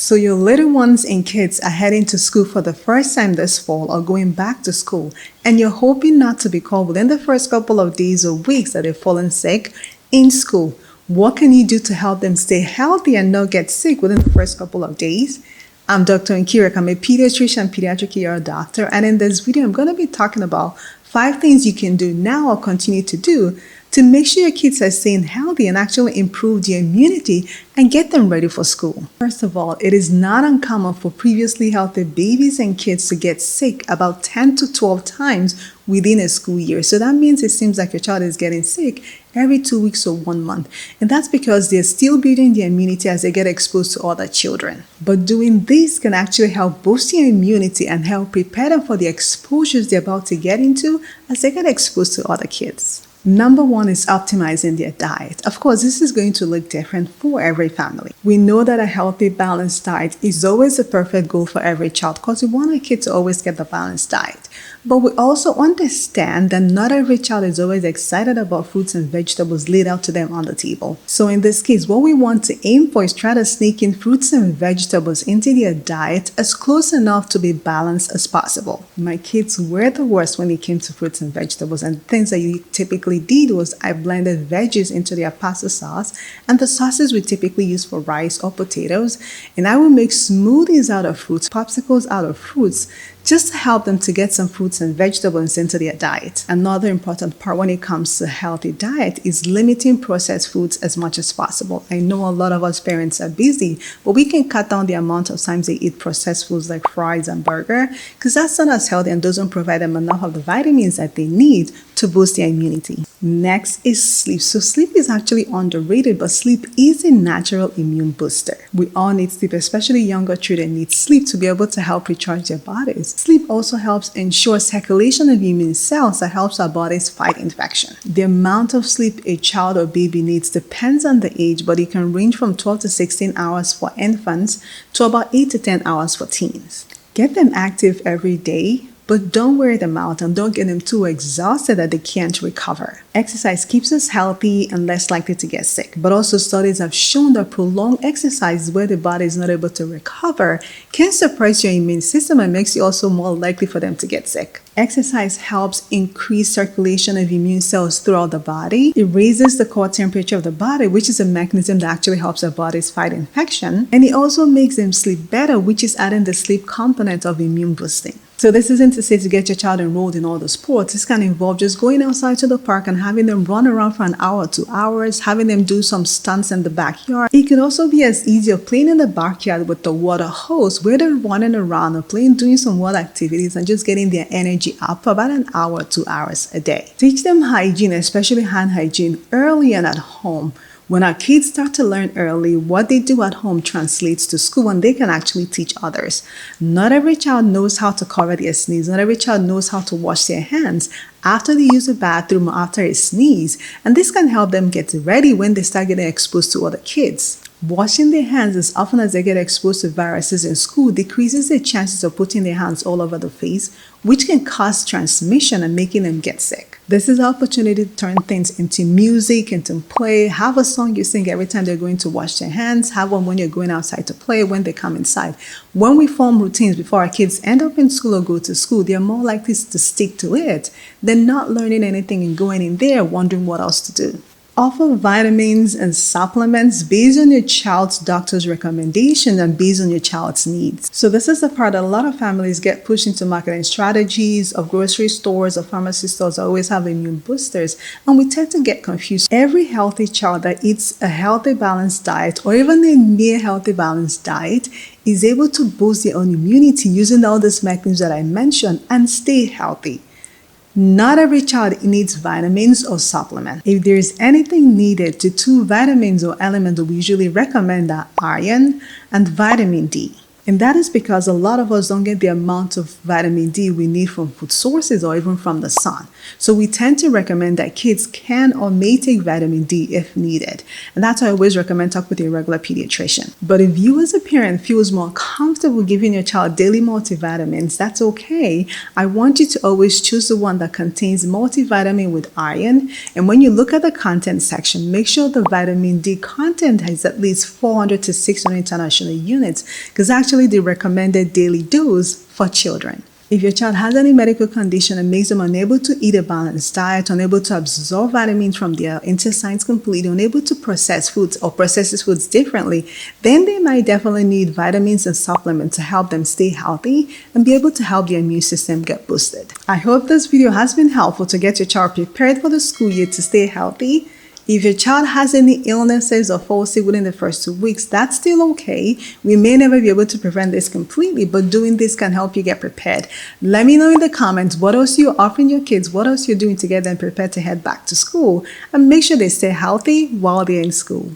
So your little ones and kids are heading to school for the first time this fall or going back to school, and you're hoping not to be called within the first couple of days or weeks that they've fallen sick in school. What can you do to help them stay healthy and not get sick within the first couple of days? I'm Dr. Nkirek. I'm a pediatrician, pediatric ER doctor, and in this video, I'm going to be talking about 5 things you can do now or continue to do to make sure your kids are staying healthy and actually improve their immunity and get them ready for school. First of all, it is not uncommon for previously healthy babies and kids to get sick about 10 to 12 times within a school year. So that means it seems like your child is getting sick every 2 weeks or 1 month. And that's because they're still building their immunity as they get exposed to other children. But doing this can actually help boost their immunity and help prepare them for the exposures they're about to get into as they get exposed to other kids. Number 1 is optimizing their diet. Of course, this is going to look different for every family. We know that a healthy, balanced diet is always a perfect goal for every child because we want our kids to always get the balanced diet. But we also understand that not every child is always excited about fruits and vegetables laid out to them on the table. So in this case, what we want to aim for is try to sneak in fruits and vegetables into their diet as close enough to be balanced as possible. My kids were the worst when it came to fruits and vegetables, and things that you typically did was I blended veggies into their pasta sauce and the sauces we typically use for rice or potatoes, and I would make smoothies out of fruits, popsicles out of fruits, just to help them to get some fruits and vegetables into their diet. Another important part when it comes to a healthy diet is limiting processed foods as much as possible. I know a lot of us parents are busy, but we can cut down the amount of times they eat processed foods like fries and burger, because that's not as healthy and doesn't provide them enough of the vitamins that they need to boost their immunity. Next is sleep. So sleep is actually underrated, but sleep is a natural immune booster. We all need sleep, especially younger children need sleep to be able to help recharge their bodies. Sleep also helps ensure circulation of immune cells that helps our bodies fight infection. The amount of sleep a child or baby needs depends on the age, but it can range from 12 to 16 hours for infants to about 8 to 10 hours for teens. Get them active every day, but don't wear them out and don't get them too exhausted that they can't recover. Exercise keeps us healthy and less likely to get sick, but also studies have shown that prolonged exercise where the body is not able to recover can suppress your immune system and makes you also more likely for them to get sick. Exercise helps increase circulation of immune cells throughout the body. It raises the core temperature of the body, which is a mechanism that actually helps our bodies fight infection. And it also makes them sleep better, which is adding the sleep component of immune boosting. So this isn't to say to get your child enrolled in all the sports. This can involve just going outside to the park and having them run around for an hour, 2 hours, having them do some stunts in the backyard. It could also be as easy as playing in the backyard with the water hose where they're running around or doing some water activities and just getting their energy up for about an hour, 2 hours a day. Teach them hygiene, especially hand hygiene, early and at home. When our kids start to learn early, what they do at home translates to school and they can actually teach others. Not every child knows how to cover their sneeze. Not every child knows how to wash their hands after they use the bathroom or after a sneeze. And this can help them get ready when they start getting exposed to other kids. Washing their hands as often as they get exposed to viruses in school decreases their chances of putting their hands all over the face, which can cause transmission and making them get sick. This is an opportunity to turn things into music, into play. Have a song you sing every time they're going to wash their hands. Have one when you're going outside to play, when they come inside. When we form routines before our kids end up in school or go to school, they're more likely to stick to it than not learning anything and going in there wondering what else to do. Offer vitamins and supplements based on your child's doctor's recommendation and based on your child's needs. So this is the part that a lot of families get pushed into marketing strategies of grocery stores or pharmacy stores that always have immune boosters, and we tend to get confused. Every healthy child that eats a healthy balanced diet or even a near healthy balanced diet is able to boost their own immunity using all these mechanisms that I mentioned and stay healthy. Not every child needs vitamins or supplements. If there is anything needed, the 2 vitamins or elements that we usually recommend are iron and vitamin D. And that is because a lot of us don't get the amount of vitamin D we need from food sources or even from the sun. So we tend to recommend that kids can or may take vitamin D if needed. And that's why I always recommend talk with your regular pediatrician. But if you as a parent feels more comfortable giving your child daily multivitamins, that's okay. I want you to always choose the one that contains multivitamin with iron. And when you look at the content section, make sure the vitamin D content has at least 400 to 600 international units, because actually the recommended daily dose for children. If your child has any medical condition that makes them unable to eat a balanced diet, unable to absorb vitamins from their intestines completely, unable to process foods or processes foods differently, then they might definitely need vitamins and supplements to help them stay healthy and be able to help their immune system get boosted. I hope this video has been helpful to get your child prepared for the school year to stay healthy. If your child has any illnesses or falls sick within the first 2 weeks, that's still okay. We may never be able to prevent this completely, but doing this can help you get prepared. Let me know in the comments what else you're offering your kids, what else you're doing to get them prepared to head back to school, and make sure they stay healthy while they're in school.